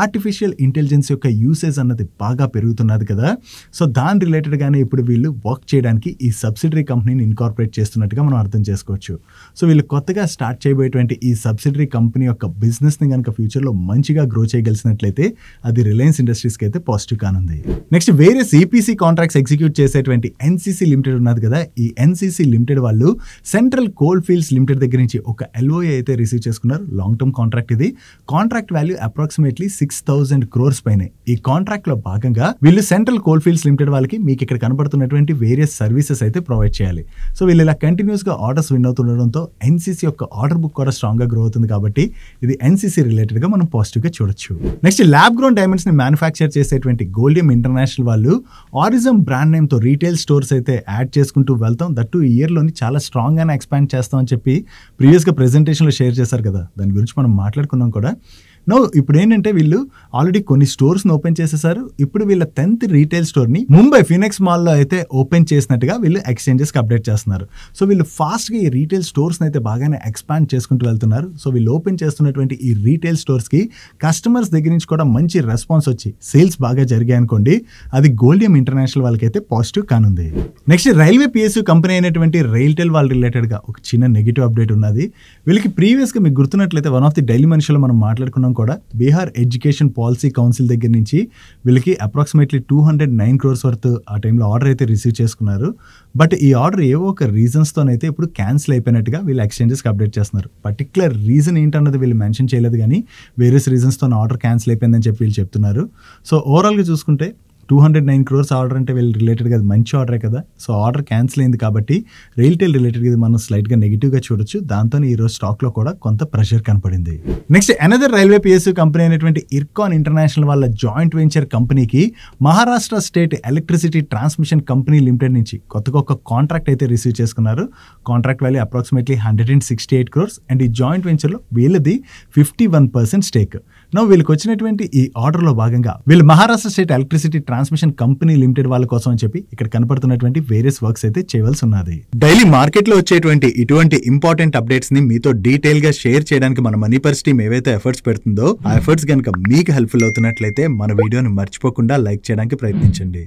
ఆర్టిఫిషియల్ ఇంటెలిజెన్స్ యొక్క యూసేజ్ అన్నది బాగా పెరుగుతున్నది కదా, సో దాని రిలేటెడ్ గానే ఇప్పుడు వీళ్ళు వర్క్ చేయడానికి ఈ సబ్సిడరీ కంపెనీని ఇన్కార్పొరేట్ చేస్తున్నట్టుగా మనం అర్థం చేసుకోవచ్చు. సో వీళ్ళు కొత్తగా స్టార్ట్ చేయబోయేటువంటి ఈ సబ్సిడరీ కంపెనీ యొక్క బిజినెస్ ని కనుక ఫ్యూచర్ లో మంచిగా గ్రో చేయగలిసినట్లయితే అది రిలయన్స్ ఇండస్ట్రీస్ కి అయితే పాజిటివ్ కానుంది. Next various EPC contracts execute చేసేటువంటి ఎన్సీసీ లిమిటెడ్ ఉన్నది కదా, ఈ ఎన్సీసీ లిమిటెడ్ వాళ్ళు సెంట్రల్ కోల్ ఫీల్డ్స్ లిమిటెడ్ దగ్గర నుంచి ఒక LOA అయితే రిసీవ్ చేసుకున్నారు. లాంగ్ టర్మ్ కాంట్రాక్ట్ ఇది. కాంట్రాక్ట్ వాల్యూ అప్రాక్సిమేట్లీ 6,000 crores పైనే. ఈ కాంట్రాక్ట్ లో భాగంగా వీళ్ళు సెంట్రల్ కోల్ ఫీల్డ్స్ లిమిటెడ్ వాళ్ళకి మీకు ఇక్కడ కనబడుతున్నటువంటి వేరియస్ సర్వీసెస్ అయితే ప్రొవైడ్ చేయాలి. సో వీళ్ళు ఇలా కంటిన్యూస్ గా ఆర్డర్స్ విన్ అవుతుండడంతో ఎన్సీసీ యొక్క ఆర్డర్ బుక్ కూడా స్ట్రాంగ్ గా గ్రో అవుతుంది కాబట్టి ఇది ఎన్సీసీ రిలేటెడ్ గా మనం పాజిటివ్ గా చూడొచ్చు. నెక్స్ట్ ల్యాబ్ గ్రోన్ డైమండ్స్ ని మ్యానుఫ్యాక్చర్ చేసేటువంటి గోల్డియం ఇంటర్నేషనల్ వాళ్ళు ఆరిజం బ్రాండ్ నేమ్ తో రీటైల్ స్టోర్స్ అయితే యాడ్ చేసుకుంటూ వెళ్తాం, దట్టు ఈ ఇయర్ లోని చాలా స్ట్రాంగ్ గానే ఎక్స్పాండ్ చేస్తాం అని చెప్పి ప్రీవియస్ గా ప్రెజెంటేషన్ లో షేర్ చేశారు కదా, దాని గురించి మనం మాట్లాడుకున్నాం కూడా. ఇప్పుడు ఏంటంటే వీళ్ళు ఆల్రెడీ కొన్ని స్టోర్స్ ఓపెన్ చేసేసారు. ఇప్పుడు వీళ్ళ 10th రీటైల్ స్టోర్ ని ముంబై ఫినిక్స్ మాల్ లో అయితే ఓపెన్ చేసినట్టుగా వీళ్ళు ఎక్స్చేంజెస్ కి అప్డేట్ చేస్తున్నారు. సో వీళ్ళు ఫాస్ట్ గా ఈ రీటైల్ స్టోర్స్ అయితే బాగానే ఎక్స్పాండ్ చేసుకుంటూ వెళ్తున్నారు. సో వీళ్ళు ఓపెన్ చేస్తున్నటువంటి ఈ రీటైల్ స్టోర్స్ కి కస్టమర్స్ దగ్గర నుంచి కూడా మంచి రెస్పాన్స్ వచ్చి సేల్స్ బాగా జరిగాయి అనుకోండి, అది గోల్డియం ఇంటర్నేషనల్ వాళ్ళకైతే పాజిటివ్ కానుంది. నెక్స్ట్ రైల్వే పిఎస్యూ కంపెనీ అయినటువంటి రైల్టెల్ వాళ్ళ రిలేటెడ్ గా ఒక చిన్న నెగిటివ్ అప్డేట్ ఉన్నది. వీళ్ళకి ప్రీవియస్ గా మీకు గుర్తున్నట్లయితే వన్ ఆఫ్ ది డైలీ మనిషిలో మనం మాట్లాడుకున్నాం కూడా, బీహార్ ఎడ్యుకేషన్ పాలసీ కౌన్సిల్ దగ్గర నుంచి వీళ్ళకి అప్రాక్సిమేట్లీ 209 crores వర్త్ ఆ టైంలో ఆర్డర్ అయితే రిసీవ్ చేసుకున్నారు. బట్ ఈ ఆర్డర్ ఏవో ఒక రీజన్స్తోనైతే ఇప్పుడు క్యాన్సిల్ అయిపోయినట్టుగా వీళ్ళు ఎక్స్చేంజెస్కి అప్డేట్ చేస్తున్నారు. పర్టికులర్ రీజన్ ఏంటన్నది వీళ్ళు మెన్షన్ చేయలేదు, కానీ వేరియస్ రీజన్స్తో ఆర్డర్ క్యాన్సిల్ అయిపోయిందని చెప్పి వీళ్ళు చెప్తున్నారు. సో ఓవరాల్గా చూసుకుంటే 209 crores ఆర్డర్ అంటే వీళ్ళు రిలేటెడ్ గా మంచి ఆర్డరే కదా. సో ఆర్డర్ క్యాన్సిల్ అయింది కాబట్టి రైల్టెల్ రిలేటెడ్ గా మనం స్లైట్ గా నెగిటివ్ గా చూడొచ్చు. దాంతో ఈ రోజు స్టాక్ లో కూడా కొంత ప్రెషర్ కనపడింది. Next another railway PSU company అయినటువంటి ఇర్కాన్ ఇంటర్నేషనల్ వాళ్ళ జాయింట్ వెంచర్ కంపెనీకి Maharashtra state electricity transmission company limited నుంచి కొత్తగా ఒక కాంట్రాక్ట్ అయితే రిసీవ్ చేసుకున్నారు. Contract value approximately 168 crores and ఈ జాయింట్ వెంచర్ లో వీళ్ళది 51% స్టేక్. వీళ్ళకి వచ్చినటువంటి ఈ ఆర్డర్ లో భాగంగా వీళ్ళు Maharashtra state electricity transmission company limited వాళ్ళ కోసం అని చెప్పి ఇక్కడ కనపడుతున్నటువంటి వేరియస్ వర్క్స్ అయితే చేయవలసి ఉన్నది. డైలీ మార్కెట్ లో వచ్చేటువంటి ఇటువంటి ఇంపార్టెంట్ అప్డేట్స్ ని మీతో డీటెయిల్ గా షేర్ చేయడానికి మన మనీ పర్స్ టీమ్ ఏవైతే ఎఫర్ట్స్ పెడుతుందో ఆ ఎఫర్ట్స్ కనుక మీకు హెల్ప్ఫుల్ అవుతున్నట్లయితే మన వీడియోని మర్చిపోకుండా లైక్ చేయడానికి ప్రయత్నించండి.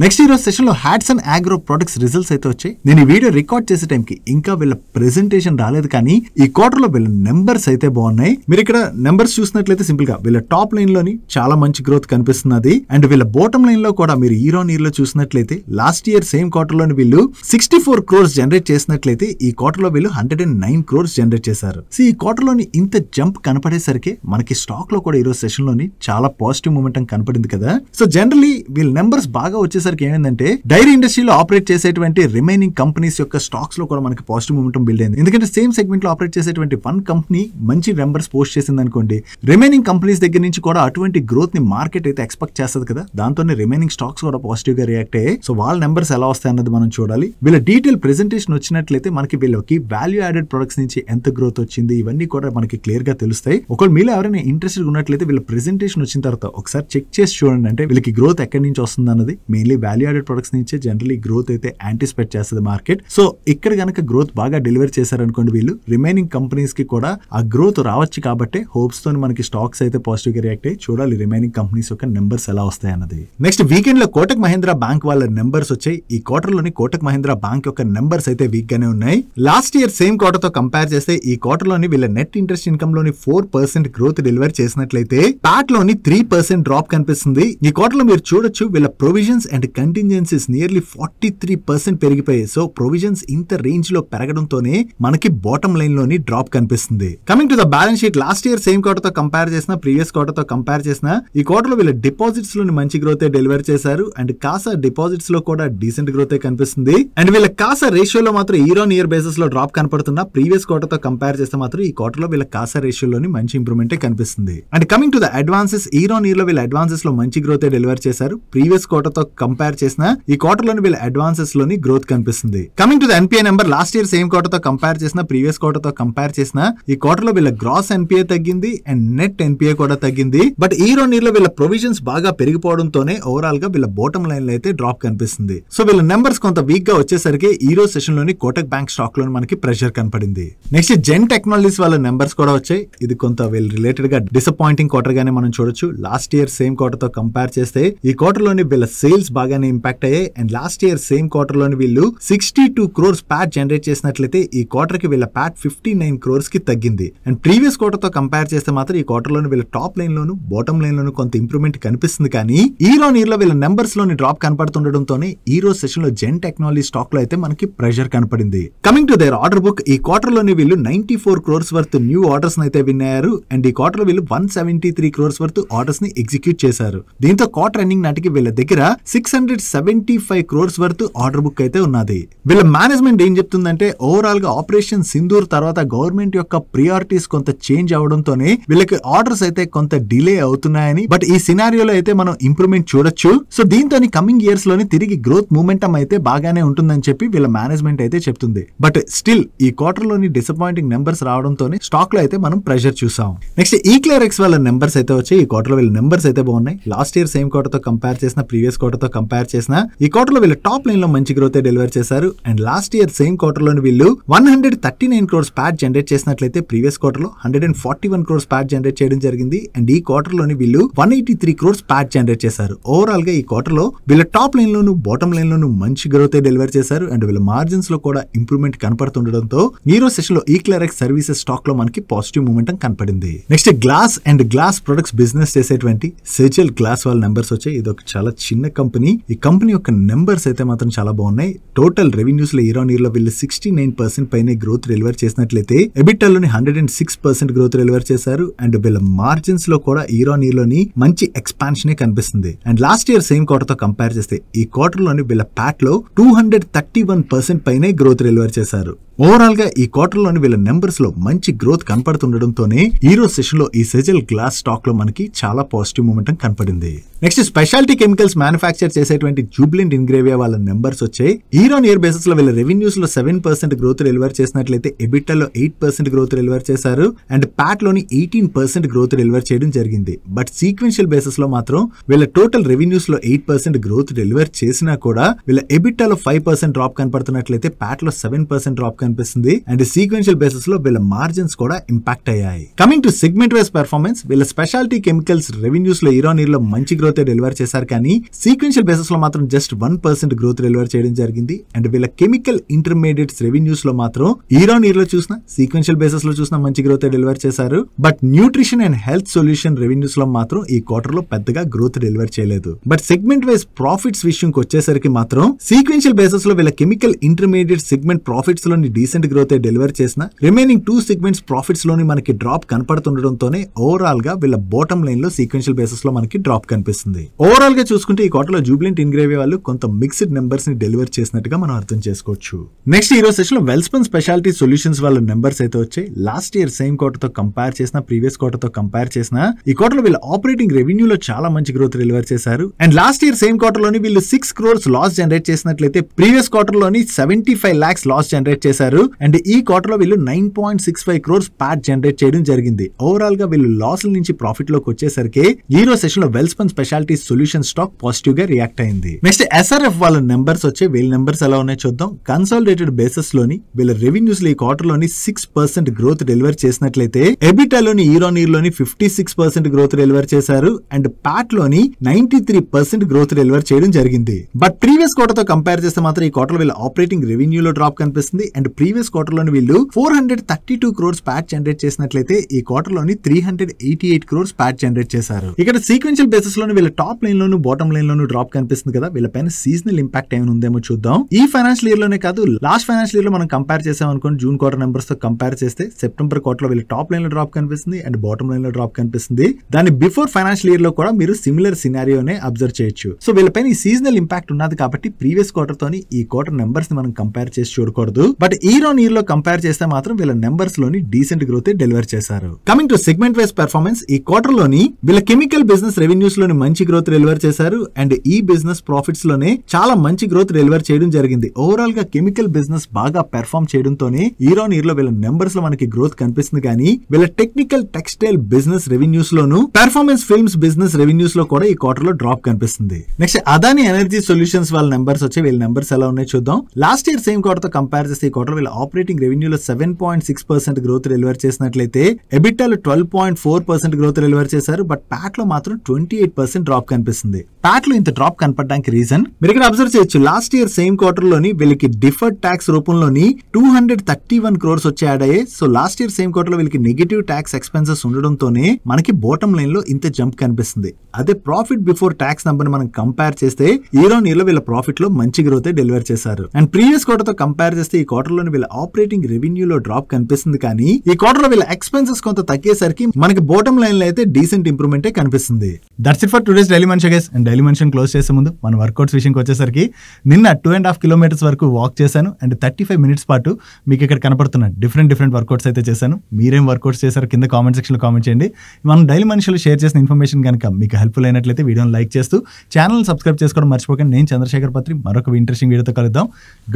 నెక్స్ట్ ఈరోజు సెషన్ లో హ్యాట్సన్ అగ్రో ప్రొడక్ట్స్ రిజల్ట్స్ అయితే వచ్చాయి. నేను ఈ వీడియో రికార్డ్ చేసే టైంకి ఇంకా వీళ్ళ ప్రెజెంటేషన్ రాలేదు, కానీ ఈ క్వార్టర్ లో వీళ్ళ నెంబర్స్ అయితే బాగున్నాయి. మీరు ఇక్కడ నెంబర్స్ చూసినట్లయితే సింపుల్ గా వీళ్ళ టాప్ లైన్ లోని చాలా మంచి గ్రోత్ కనిపిస్తున్నది. అండ్ వీళ్ళ బాటమ్ లైన్ లో కూడా మీరు ఇయర్ ఆన్ ఇయర్ లో చూసినట్లయితే లాస్ట్ ఇయర్ సేమ్ క్వార్టర్ లోని వీళ్ళు 64 crores జనరేట్ చేసినట్లయితే ఈ క్వార్టర్ లో వీళ్ళు 109 crores జనరేట్ చేశారు. సో ఈ క్వార్టర్ లోని ఇంత జంప్ కనపడేసరికి మనకి స్టాక్ లో కూడా ఈ రోజు సెషన్ లోని చాలా పాజిటివ్ మూమెంటం కనపడింది కదా. సో జనరలీ వీళ్ళ నెంబర్స్ బాగా వచ్చేసరికి ఏమైందంటే డైరీ ఇండస్ట్రీలో ఆపరేట్ చేసేటువంటి రిమైనింగ్ కంపెనీస్ యొక్క స్టాక్స్ లో కూడా మనకి పాజిటివ్ మూమెంటం బిల్డ్ అయింది. ఎందుకంటే సేమ్ సెగ్మెంట్ లో ఆపరేట్ చేసేటువంటి వన్ కంపెనీ మంచి నెంబర్స్ పోస్ట్ చేసింది అనుకోండి, రిమైనింగ్ కంపెనీస్ దగ్గర నుంచి కూడా అటువంటి గ్రోత్ ని మార్కెట్ అయితే ఎక్స్పెక్ట్ చేస్తుంది కదా. దాంతోనే రిమైనింగ్ స్టాక్స్ కూడా పాజిటివ్ గా రియాక్ట్ అయ్యాయి. సో వాళ్ళ నెంబర్స్ ఎలా వస్తాయి అన్నది మనం చూడాలి. వీళ్ళ డీటెయిల్ ప్రెజెంటేషన్ వచ్చినట్లయితే మనకి వీళ్ళకి వాల్యూ యాడెడ్ ప్రొడక్ట్స్ నుంచి ఎంత గ్రోత్ వచ్చింది ఇవన్నీ కూడా మనకి క్లియర్ గా తెలుస్తాయి. ఒకవేళ మీలో ఎవరైనా ఇంట్రెస్టెడ్ ఉన్నట్లయితే వీళ్ళ ప్రెజెంటేషన్ వచ్చిన తర్వాత ఒకసారి చెక్ చేసి చూడండి. అంటే వీళ్ళకి గ్రోత్ ఎక్కడి నుంచి వస్తుంది అన్నది మెయిన్లీ వాల్యూ యాడెడ్ ప్రొడక్ట్స్ నుంచే జనరలీ గ్రోత్ అయితే యాంటిసిపేట్ చేస్తుంది మార్కెట్. సో ఇక్కడ గనక గ్రోత్ బాగా డెలివర్ చేశారనుకోండి వీళ్ళు రిమైనింగ్ కంపెనీస్ కి కూడా ఆ గ్రోత్ రావచ్చు కాబట్టి హోప్స్ తో మనకి స్టాక్స్ అయితే పాజిటివ్ గా రియాక్ట్ అయ్యి చూడాలి రిమైనింగ్ కంపెనీస్ యొక్క నెంబర్స్ ఎలా వస్తాయి అన్నది. నెక్స్ట్ వీకెండ్ లో కోటక్ మహీంద్రా బ్యాంక్ వాళ్ళ నెంబర్స్ వచ్చాయి. ఈ క్వార్టర్ లోని కోటక్ మహీంద్రా బ్యాంక్ యొక్క నెంబర్స్ అయితే వీక్ గానే ఉన్నాయి. లాస్ట్ ఇయర్ సేమ్ క్వార్టర్ తో కంపేర్ చేస్తే ఈ క్వార్టర్ లోని వీళ్ళ నెట్ ఇంట్రెస్ట్ ఇన్కమ్ లోని 4% గ్రోత్ డెలివర్ చేసినట్లయితే ప్యాట్ లోని 3% డ్రాప్ కనిపిస్తుంది. ఈ క్వార్టర్ లో మీరు చూడొచ్చు వీళ్ళ ప్రొవిజన్స్ అండ్ కంటింజెన్సీస్ నియర్లీ 43% పెరిగిపోయాయి. సో ప్రొవిజన్స్ ఇంత రేంజ్ లో పెరగడంతోనే మనకి బాటమ్ లైన్ లోని డ్రాప్ కనిపిస్తుంది. Coming to the balance sheet last year same quarter తో కంపేర్ చేసిన ప్రీవియస్ క్వార్టర్ తో కంపేర్ చేసిన ఈ క్వార్టర్ లో వీళ్ళ డిపాజిట్స్ లోని మంచి గ్రోత్ డెలివర్ చేశారు. అండ్ కాసా డిపాజిట్స్ లో కూడా డీసెంట్ గ్రోత్ కనిపిస్తుంది. అండ్ వీళ్ళ కాసా రేషియోలో మాత్రం ఇయర్ ఆన్ ఇయర్ బేసిస్ లో డ్రాప్ కనపడుతున్నా ప్రీవియస్ క్వార్టర్ తో కంపేర్ చేస్తే మాత్రం ఈ క్వార్టర్ లో వీళ్ళ కాసా రేషియోలోని మంచి ఇంప్రూవ్మెంట్ కనిపిస్తుంది. And coming to the advances year on year లో వీళ్ళ అడ్వాన్సెస్ లో మంచి గ్రోత్ డెలివర్ చేశారు. ప్రీవియస్ క్వార్టర్ తో కంపేర్ చేసిన ఈ క్వార్టర్ లోని వీళ్ళ అడ్వాన్సెస్ లోని గ్రోత్ కనిపిస్తుంది. Coming to the NPA number last year same quarter తో కంపేర్ చేసిన ప్రీవియస్ క్వార్టర్ తో కంపేర్ చేసిన ఈ క్వార్టర్ లో వీళ్ళ గ్రాస్ ఎన్పిఏ తగ్గింది అండ్ నెట్ ఎన్పిఏ కూడా తగ్గింది. బట్ ఇయర్ ఆన్ ఇయర్ లో వీళ్ళ ప్రొవిజన్స్ బాగా పెరిగిపోవడంతోనే ఓవరాల్ గా వీళ్ళ బాటమ్ లైన్ లో అయితే డ్రాప్ కనిపిస్తుంది. సో వీళ్ళ నెంబర్స్ కొంత వీక్ గా వచ్చేసరికి ఈ రోజు సెషన్ లోని కోటక్ బ్యాంక్ స్టాక్ లో మనకి ప్రెషర్ కనపడింది. నెక్స్ట్ జెన్ టెక్నాలజీస్ వాళ్ళ నెంబర్స్ కూడా వచ్చాయి. ఇది కొంత వీళ్ళు రిలేటెడ్ గా డిసప్పాయింటింగ్ క్వార్టర్ గానే మనం చూడొచ్చు. లాస్ట్ ఇయర్ సేమ్ క్వార్టర్ తో కంపేర్ చేస్తే ఈ క్వార్టర్ లోని వీళ్ళ సేల్స్ బాగానే ఇంపాక్ట్ అయ్యాయి. And last year same quarter లోని వీళ్ళు 62 crores ప్యాట్ జనరేట్ చేసినట్లయితే ఈ క్వార్టర్ కి వీళ్ళ ప్యాట్ 59 crores కి తగ్గింది. అండ్ ప్రీవియస్ క్వార్టర్ తో కంపేర్ చేస్తే మాత్రం ఈ క్వార్టర్ లోని వీళ్ళ టాప్ లైన్ లోను బాటమ్ లైన్ లోను కొంత ఇంప్రూవ్మెంట్ కనిపిస్తుంది. కానీ ఇయర్ ఆన్ ఇయర్ లో వీళ్ళ నెంబర్స్ లోని డ్రాప్ కనపడుతుండటంతోనే ఈ రోజు సెషన్ లో జెన్ టెక్నాలజీ స్టాక్ లో అయితే మనకి ప్రెషర్ కనపడింది. Coming to their order book ఈ క్వార్టర్ లోని వీళ్ళు 94 crores వర్త్ న్యూ ఆర్డర్స్ అయితే విన్ అయ్యారు. అండ్ ఈ క్వార్టర్ లో వీళ్ళు 173 crores వర్త్ ఆర్డర్స్ ని ఎగ్జిక్యూట్ చేశారు. దీంతో క్వార్టర్ ఎండింగ్ నాటికి వీళ్ళ దగ్గర 675 crores వర్త్ ఆర్డర్ బుక్ అయితే ఉన్నది. వీళ్ళ మేనేజ్మెంట్ ఏం చెప్తుందంటే ఓవరాల్ గా ఆపరేషన్ సింధూర్ తర్వాత గవర్నమెంట్ యొక్క ప్రియారిటీస్ కొంత చేంజ్ అవడంతోనే వీళ్ళకి ఆర్డర్స్ అయితే కొంత డిలే అవుతున్నాయని, బట్ ఈ సినారియోలో అయితే మనం ఇంప్రూవ్మెంట్ చూడొచ్చు. సో దీంతో కమింగ్ ఇయర్స్ లోని తిరిగి గ్రోత్ మూమెంటం అయితే బాగానే ఉంటుందని చెప్పి వీళ్ళ మేనేజ్మెంట్ అయితే చెప్తుంది. బట్ స్టిల్ ఈ క్వార్టర్ లోని డిసప్పాయింటింగ్ నెంబర్స్ రావడంతోనే స్టాక్ లో అయితే మనం ప్రెషర్ చూసాం. నెక్స్ట్ ఈక్లెరెక్స్ వాళ్ళ నెంబర్స్ అయితే వచ్చాయి. ఈ క్వార్టర్ లో వీళ్ళ నెంబర్స్ అయితే బాగున్నాయి. లాస్ట్ ఇయర్ సేమ్ క్వార్టర్ తో కంపేర్ చేసిన ప్రీవియస్ క్వార్టర్ తో కంపేర్ చేసిన ఈ క్వార్టర్ లో వీళ్ళ టాప్ లైన్ లో మంచి గ్రోత్ డెలివర్ చేశారు. And last year same quarter లోని వీళ్ళు 139 crores ప్యాట్ జనరేట్ చేసినట్లయితే ప్రీవియస్ క్వార్టర్ లో 141 crores ప్యాట్ జనరేట్ చేయడం జరిగింది. అండ్ ఈ క్వార్టర్ లోని వీళ్ళు 183 crores ప్యాట్ జనరేట్ చేశారు. ఓవరాల్ గా ఈ క్వార్టర్ లో వీళ్ళ టాప్ లైన్ లోను బాటమ్ లైన్ లోను మంచి గ్రోత్ డెలివర్ చేశారు. అండ్ వీళ్ళ మార్జిన్స్ లో కూడా ఇంప్రూవ్మెంట్ కనపడుతుండడంతో ఈ రోజు సెషన్ లో ఈక్లెరెక్స్ సర్వీసెస్ స్టాక్ లో మనకి పాజిటివ్ మూమెంటం కనపడింది. Next glass and glass products business చేసేటువంటి సెజల్ గ్లాస్ వాళ్ళ నెంబర్స్ వచ్చాయి. ఇది ఒక చాలా చిన్న కంపెనీ. కానీ ఈ కంపెనీ యొక్క నెంబర్స్ అయితే మాత్రం చాలా బాగున్నాయి. టోటల్ రెవెన్యూస్ లో ఇయర్ ఆన్ ఇయర్ లో వీళ్ళు 69% పైన గ్రోత్ డెలివర్ చేసినట్లయితే ఎబిటాలోని 106% గ్రోత్ డెలివర్ చేశారు. అండ్ వీళ్ళ మార్జిన్స్ లో కూడా ఇయర్ ఆన్ ఇయర్ లోని మంచి ఎక్స్పాన్షన్ కనిపిస్తుంది. And last year same quarter తో కంపేర్ చేస్తే ఈ క్వార్టర్ లోని వీళ్ళ ప్యాట్ లో 231% పైన గ్రోత్ డెలివర్ చేశారు. ఓవరాల్ గా ఈ క్వార్టర్ లోని వీళ్ళ నెంబర్స్ లో మంచి గ్రోత్ కనపడుతుండటంతోనే ఈ రోజు సెషన్ లో ఈ సెజల్ గ్లాస్ స్టాక్ లో మనకి చాలా పాజిటివ్ మూమెంటం కనపడింది. నెక్స్ట్ స్పెషాలిటీ కెమికల్స్ మ్యానుఫ్యాక్చర్ చేసేటువంటి జూబ్లెంట్ ఇంగ్రేవియా వాళ్ళ నెంబర్స్ వచ్చాయి. ఇయర్ ఆన్ ఇయర్ బేసిస్ లో వీళ్ళ రెవెన్యూస్ లో 7% గ్రోత్ డెలివర్ చేసినట్లయితే ఎబిటాలో 8% గ్రోత్ డెలివర్ చేశారు. అండ్ ప్యాట్ లోని 18% గ్రోత్ డెలివర్ చేయడం జరిగింది. బట్ సీక్వెన్షియల్ బేసిస్ లో మాత్రం వీళ్ళ టోటల్ రెవెన్యూస్ లో 8% గ్రోత్ డెలివర్ చేసినా కూడా వీళ్ళ ఎబిటాలో 5% డ్రాప్ కనపడుతున్నట్లయితే ప్యాట్ లో 7% డ్రాప్ కనిపిస్తుంది. అండ్ సీక్వెన్షియల్ బేసిస్ లో వీళ్ళ మార్జిన్స్ కూడా ఇంపాక్ట్ అయ్యాయి. Coming to segment wise performance, వీళ్ళ స్పెషాలిటీ కెమికల్స్ రెవెన్యూస్ లో ఇయర్ ఆన్ ఇయర్ లో మంచి గ్రోత్ డెలివర్ చేశారు. కానీ సీక్వెన్షియల్ బేసిస్ లో మాత్రం జస్ట్ 1% గ్రోత్ డెలివర్ చేయడం జరిగింది. అండ్ వీళ్ళ కెమికల్ ఇంటర్మీడియట్స్ రెవెన్యూస్ లో మాత్రం ఇయర్ ఆన్ ఇయర్ లో చూసిన సీక్వెన్షియల్ బేసిస్ లో చూసిన మంచి గ్రోత్ డెలివర్ చేశారు. But nutrition and health solution revenues లో మాత్రం ఈ క్వార్టర్ లో పెద్దగా గ్రోత్ డెలివర్ చేయలేదు. బట్ సెగ్మెంట్ వైస్ ప్రాఫిట్స్ విషయంకి వచ్చేసరికి మాత్రం సీక్వెన్షియల్ బేసిస్ లో వీళ్ళ కెమికల్ ఇంటర్మీడియట్ సెగ్మెంట్ ప్రాఫిట్స్ లోని డీసెంట్ గ్రోత్ డెలివర్ చేసిన రిమైనింగ్ 2 సెగ్మెంట్స్ ప్రాఫిట్స్ లోని మనకి డ్రాప్ కనపడుతుండటంతోనే ఓవరాల్ గా వీళ్ళ బాటమ్ లైన్ లో సీక్వెన్షియల్ బేసిస్ లో మనకి డ్రాప్ కనిపిస్తుంది. ఓవరాల్ గా చూసుకుంటే ఈ క్వార్టర్ లో జూబ్లెంట్ ఇంగ్రేవియా వాళ్ళు కొంత మిక్స్డ్ నెంబర్స్ ని డెలివర్ చేసినట్టుగా మనం అర్థం చేసుకోవచ్చు. నెక్స్ట్ ఈ రోజు సెషన్ లో వెల్స్పన్ స్పెషాలిటీ సొల్యూషన్స్ వాళ్ళ నెంబర్స్ అయితే వచ్చాయి. లాస్ట్ ఇయర్ సేమ్ క్వార్టర్ తో కంపేర్ చేసిన ప్రీవియస్ క్వార్టర్ తో కంపేర్ చేసిన ఈ క్వార్టర్ లో వీళ్ళ ఆపరేటింగ్ రెవెన్యూలో చాలా మంచి గ్రోత్ డెలివర్ చేశారు. And last year same quarter లోని వీళ్ళు 6 crores లాస్ జనరేట్ చేసినట్లయితే ప్రీవియస్ క్వార్టర్ లోని 75 lakhs లాస్ జనరేట్ చేశారు. అండ్ ఈ క్వార్టర్ లో వీళ్ళు 9.65 crores ప్యాట్ జనరేట్ చేయడం జరిగింది. ఓవరాల్ గా వీళ్ళు లాస్ నుంచి ప్రాఫిట్ లోకి వచ్చేసరికి ఈ రోజు సెషన్ లో Welspun speciality solution stock positive గా రియాక్ట్ అయింది. నెక్స్ట్ SRF వాళ్ళ నెంబర్స్ వచ్చాయి. వీళ్ళ నెంబర్స్ ఎలా ఉన్నాయో చూద్దాం. కన్సాలిడేటెడ్ బేసిస్ లోని వీళ్ళ రెవెన్యూస్ లో ఈ క్వార్టర్ లోని 6% గ్రోత్ డెలివర్ చేసినట్లయితే ఎబిటా లోని ఇయర్ ఆన్ ఇయర్ లోని 56% గ్రోత్ డెలివర్ చేశారు. అండ్ ప్యాట్ లోని 93% గ్రోత్ డెలివర్ చేయడం జరిగింది. బట్ ప్రీవియస్ క్వార్టర్ తో కంపేర్ చేస్తే మాత్రం ఈ క్వార్టర్ వీళ్ళ ఆపరేటింగ్ రెవెన్యూలో డ్రాప్ కనిపిస్తుంది. అండ్ ప్రీవియస్ క్వార్టర్ లోని వీళ్ళు 432 crores ప్యాట్ జనరేట్ చేసినట్లయితే ఈ క్వార్టర్ లోని 388 crores ప్యాట్ జనరేట్ చేశారు. ఇక్కడ సీక్వెన్షియల్ బేసిస్ లోని వీళ్ళ టాప్ లైన్ లోను బాటమ్ లైన్ లోను డ్రాప్ కనిపిస్తుంది కదా. వీళ్ళ పైన సీజనల్ ఇంపాక్ట్ ఏమైనా ఉందేమో చూద్దాం. ఈ ఫైనాన్షియల్ ఇయర్ లోనే కాదు, లాస్ట్ ఫైనాన్షియల్ ఇయర్ లో మనం కంపేర్ చేసాం అనుకోండి, జూన్ క్వార్టర్ నెంబర్స్ తో కంపేర్ చేస్తే సెప్టెంబర్ క్వార్టర్ లో వీళ్ళ టాప్ లైన్ లో డ్రాప్ కనిపిస్తుంది అండ్ బాటమ్ లైన్ లో డ్రాప్ కనిపిస్తుంది. దాని బిఫోర్ ఫైనాన్షియల్ ఇయర్ లో కూడా మీరు సిమిలర్ సినారియోనే అబ్జర్వ్ చేయొచ్చు. సో వీళ్ళపైన ఈ సీజనల్ ఇంపాక్ట్ ఉన్నది కాబట్టి ప్రీవియస్ క్వార్టర్ తోని ఈ క్వార్టర్ నెంబర్స్ ని మనం కంపేర్ చేసి చూడకూడదు. బట్ ఇయర్ ఆన్ ఇయర్ లో కంపేర్ చేస్తే మాత్రం వీళ్ళ నెంబర్స్ లోని డీసెంట్ గ్రోత్ డెలివర్ చేశారు. Coming to segment wise performance, ఈ క్వార్టర్ లోని వీళ్ళ కెమికల్ బిజినెస్ రెవెన్యూస్ లోని మంచి గ్రోత్ డెలివర్ చేశారు. అండ్ ఈ బిజినెస్ ప్రాఫిట్స్ లోనే చాలా మంచి గ్రోత్ డెలివర్ చేయడం జరిగింది. ఓవరాల్ గా కెమికల్ బిజినెస్ బాగా పెర్ఫార్మ్ చేయడంతోనే ఇయర్ ఆన్ ఇయర్ లో వీళ్ళ నెంబర్స్ లో మనకి గ్రోత్ కనిపిస్తుంది. కానీ వీళ్ళ టెక్నికల్ టెక్స్టైల్ బిజినెస్ రెవెన్యూస్ లోను పెర్ఫార్మెన్స్ ఫిల్మ్స్ బిజినెస్ రెవెన్యూస్ లో కూడా ఈ క్వార్టర్ లో డ్రాప్ కనిపిస్తుంది. నెక్స్ట్ అదాని ఎనర్జీ సొల్యూషన్స్ వాళ్ళ నెంబర్స్ వచ్చి వీళ్ళ నెంబర్స్ ఎలా ఉన్నాయో చూద్దాం. లాస్ట్ ఇయర్ సేమ్ క్వార్టర్ తో కంపేర్ చేస్తే ఈ క్వార్టర్ వీళ్ళ ఆపరేటింగ్ రెవెన్యూలో 7.6% గ్రోత్ డెలివర్ చేసినట్లయితే ఎబిటాలో 12.4% గ్రోత్ డెలివర్ చేశారు. బట్ ప్యాట్ లో మాత్రం 28% డ్రాప్ కనిపిస్తుంది. ప్యాట్ లో ఇంత డ్రాప్ కనపడడానికి రీజన్ మీరు ఇక్కడ అబ్జర్వ్ చేయొచ్చు. లాస్ట్ ఇయర్ సేమ్ క్వార్టర్ లోని వీళ్ళకి డిఫర్డ్ ట్యాక్స్ రూపంలోని 231 crores వచ్చి యాడ్ అయ్యాయి. So last year same quarter లో వీళ్ళకి నెగటివ్ ట్యాక్స్ ఎక్స్పెన్సెస్ ఉండడంతోనే మనకి బాటమ్ లైన్ లో ఇంత జంప్ కనిపిస్తుంది. అదే ప్రాఫిట్ బిఫోర్ ట్యాక్స్ నంబర్ మనం కంపేర్ చేస్తే ఇయర్ ఆన్ ఇయర్ లో వీళ్ళ ప్రాఫిట్ లో మంచి గ్రోత్ డెలివర్ చేశారు. అండ్ ప్రీవియస్ క్వార్టర్ తో కంపేర్ చేస్తే ఈ క్వార్టర్ లోని వీళ్ళ ఆపరేటింగ్ రెవెన్యూలో డ్రాప్ కనిపిస్తుంది. కానీ ఈ క్వార్టర్ లో వీళ్ళ ఎక్స్పెన్సెస్ కొంత తగ్గేసరికి మనకి బాటమ్ లైన్ లో అయితే డీసెంట్ ఇంప్రూవ్మెంట్ కనిపిస్తుంది. That's it for today's daily మనిషి గైస్. అండ్ డైలీ మనిషిని క్లోజ్ చేసే ముందు మన వర్కౌట్స్ విషయంకి వచ్చేసరికి నిన్న 2.5 kilometers వరకు వాక్ చేశాను. అండ్ 35 minutes పాటు మీకు ఇక్కడ కనపడుతున్న డిఫరెంట్ వర్కౌట్స్ అయితే చేశాను. మీరేం వర్కౌట్స్ చేశారు కింద కామెంట్ సెక్షన్ లో కామెంట్ చేయండి. మనం డైలీ మనుషులు షేర్ చేసిన ఇన్ఫర్మేషన్ కనుక మీకు హెల్ప్ఫుల్ అయినట్లయితే వీడియోని లైక్ చేస్తూ ఛానల్ సబ్స్క్రైబ్ చేసుకోవడం మర్చిపోకండి. నేను చంద్రశేఖర్ పత్రి మరొక ఇంట్రెస్టింగ్ వీడియోతో కలుద్దాం.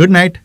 Good night.